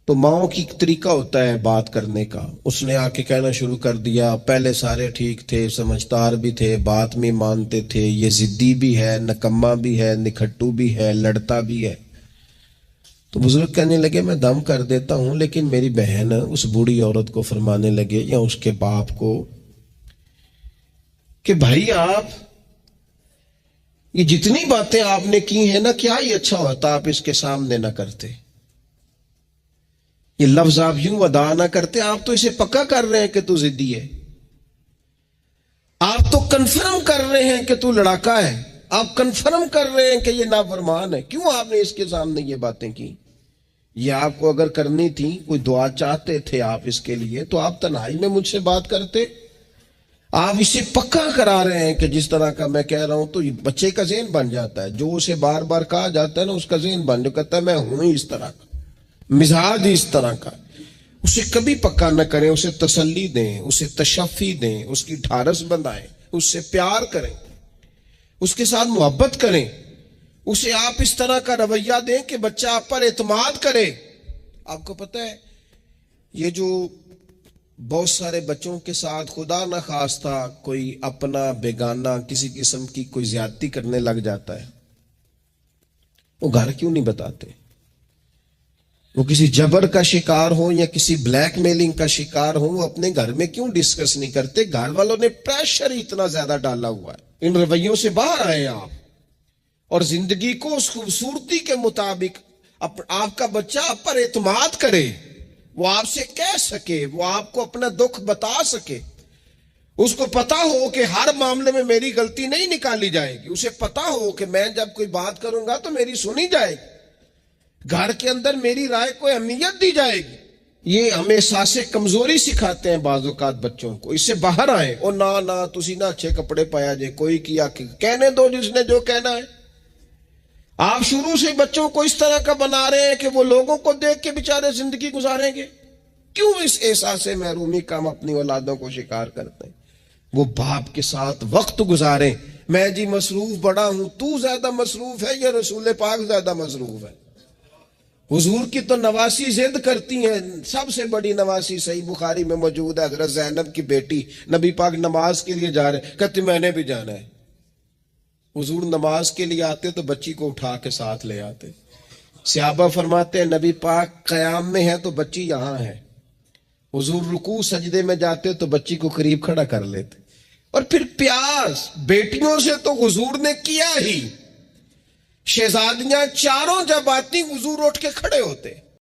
تو ماؤں کی ایک طریقہ ہوتا ہے بات کرنے کا. اس نے آ کے کہنا شروع کر دیا، پہلے سارے ٹھیک تھے، سمجھدار بھی تھے، بات میں مانتے تھے، یہ ضدی بھی ہے، نکما بھی ہے، نکھٹو بھی ہے، لڑتا بھی ہے. تو بزرگ کہنے لگے میں دم کر دیتا ہوں، لیکن میری بہن اس بوڑھی عورت کو فرمانے لگے یا اس کے باپ کو کہ بھائی آپ یہ جتنی باتیں آپ نے کی ہیں نا، کیا ہی اچھا ہوتا آپ اس کے سامنے نہ کرتے، یہ لفظ آپ یوں ادا نہ کرتے. آپ تو اسے پکا کر رہے ہیں کہ تو ضدی ہے، آپ تو کنفرم کر رہے ہیں کہ تو لڑاکا ہے، آپ کنفرم کر رہے ہیں کہ یہ نافرمان ہے. کیوں آپ نے اس کے سامنے یہ باتیں کی؟ یہ آپ کو اگر کرنی تھی، کوئی دعا چاہتے تھے آپ اس کے لیے، تو آپ تنہائی میں مجھ سے بات کرتے. آپ اسے پکا کرا رہے ہیں کہ جس طرح کا میں کہہ رہا ہوں. تو یہ بچے کا ذہن بن جاتا ہے، جو اسے بار بار کہا جاتا ہے نا، اس کا ذہن بن جو کہتا ہے میں ہوں ہی اس طرح کا، مزاج اس طرح کا. اسے کبھی پکا نہ کریں، اسے تسلی دیں، اسے تشفی دیں، اس کی ڈھارس بندھائیں، اس سے پیار کریں، اس کے ساتھ محبت کریں. اسے آپ اس طرح کا رویہ دیں کہ بچہ آپ پر اعتماد کرے. آپ کو پتہ ہے یہ جو بہت سارے بچوں کے ساتھ خدا نہ خواستہ کوئی اپنا بیگانہ کسی قسم کی کوئی زیادتی کرنے لگ جاتا ہے، وہ گھر کیوں نہیں بتاتے؟ وہ کسی جبر کا شکار ہو یا کسی بلیک میلنگ کا شکار ہو، وہ اپنے گھر میں کیوں ڈسکس نہیں کرتے؟ گھر والوں نے پریشر اتنا زیادہ ڈالا ہوا ہے. ان رویوں سے باہر آئے آپ اور زندگی کو اس خوبصورتی کے مطابق آپ کا بچہ آپ پر اعتماد کرے، وہ آپ سے کہہ سکے، وہ آپ کو اپنا دکھ بتا سکے، اس کو پتا ہو کہ ہر معاملے میں میری غلطی نہیں نکالی جائے گی، اسے پتا ہو کہ میں جب کوئی بات کروں گا تو میری سنی جائے گی، گھر کے اندر میری رائے کو اہمیت دی جائے گی. یہ ہمیں احساس کمزوری سکھاتے ہیں بعض اوقات بچوں کو. اس سے باہر آئیں. او نہ تسی نہ اچھے کپڑے پایا جے، کوئی کیا کہنے دو جس نے جو کہنا ہے. آپ شروع سے بچوں کو اس طرح کا بنا رہے ہیں کہ وہ لوگوں کو دیکھ کے بیچارے زندگی گزاریں گے. کیوں اس احساس محرومی کا ہم اپنی اولادوں کو شکار کرتے ہیں؟ وہ باپ کے ساتھ وقت گزاریں. میں جی مصروف بڑا ہوں، تو زیادہ مصروف ہے یا رسول پاک زیادہ مصروف ہے؟ حضور کی تو نواسی ضد کرتی ہیں. سب سے بڑی نواسی صحیح بخاری میں موجود ہے، حضرت زینب کی بیٹی. نبی پاک نماز کے لیے جا رہے، کہتے میں نے بھی جانا ہے. حضور نماز کے لیے آتے تو بچی کو اٹھا کے ساتھ لے آتے. صحابہ فرماتے ہیں نبی پاک قیام میں ہے تو بچی یہاں ہے. حضور رکوع سجدے میں جاتے تو بچی کو قریب کھڑا کر لیتے. اور پھر پیاس بیٹیوں سے تو حضور نے کیا ہی. شہزادیاں چاروں جب آتی حضور اٹھ کے کھڑے ہوتے.